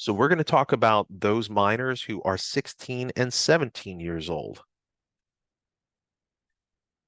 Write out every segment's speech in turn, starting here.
So we're going to talk about those minors who are 16 and 17 years old.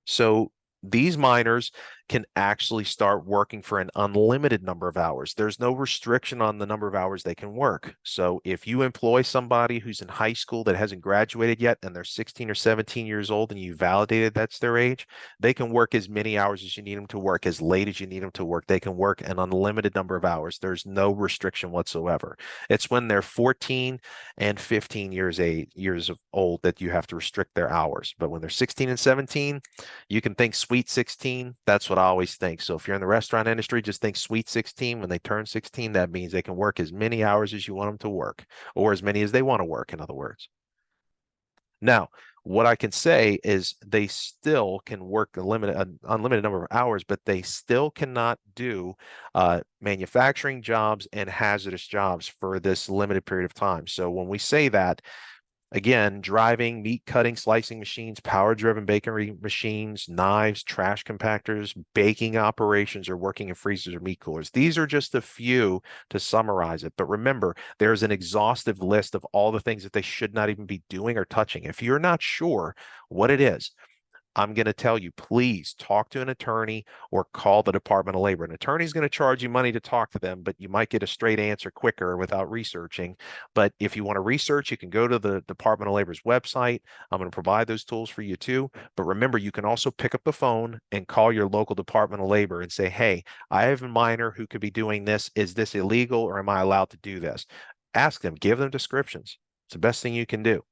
So these minors can actually start working for an unlimited number of hours. There's no restriction on the number of hours they can work. So if you employ somebody who's in high school that hasn't graduated yet and they're 16 or 17 years old and you validated that's their age, they can work as many hours as you need them to work, as late as you need them to work. They can work an unlimited number of hours. There's no restriction whatsoever. It's when they're 14 and 15 years of old that you have to restrict their hours. But when they're 16 and 17, you can think sweet 16. That's what I always think. So if you're in the restaurant industry, just think sweet 16. When they turn 16, that means they can work as many hours as you want them to work, or as many as they want to work, in other words. Now, what I can say is they still can work an unlimited number of hours, but they still cannot do manufacturing jobs and hazardous jobs for this limited period of time. So when we say that, again, driving, meat cutting, slicing machines, power-driven bakery machines, knives, trash compactors, baking operations, or working in freezers or meat coolers. These are just a few to summarize it. But remember, there's an exhaustive list of all the things that they should not even be doing or touching. If you're not sure what it is, I'm going to tell you, please talk to an attorney or call the Department of Labor. An attorney is going to charge you money to talk to them, but you might get a straight answer quicker without researching. But if you want to research, you can go to the Department of Labor's website. I'm going to provide those tools for you too. But remember, you can also pick up the phone and call your local Department of Labor and say, hey, I have a minor who could be doing this. Is this illegal or am I allowed to do this? Ask them, give them descriptions. It's the best thing you can do.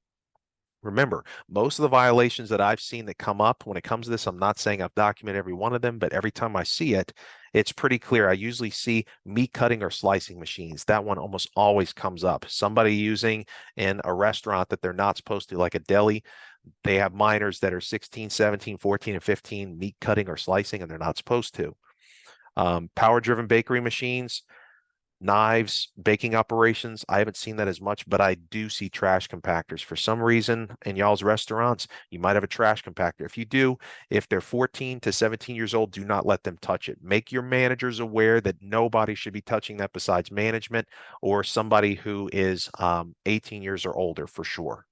Remember, most of the violations that I've seen that come up when it comes to this, I'm not saying I've documented every one of them, but every time I see it, it's pretty clear. I usually see meat cutting or slicing machines. That one almost always comes up. Somebody using in a restaurant that they're not supposed to, like a deli, they have minors that are 16, 17, 14, and 15 meat cutting or slicing, and they're not supposed to. Power-driven bakery machines, knives, baking operations. I haven't seen that as much, but I do see trash compactors. For some reason, in y'all's restaurants, you might have a trash compactor. If you do, if they're 14 to 17 years old, do not let them touch it. Make your managers aware that nobody should be touching that besides management or somebody who is 18 years or older for sure.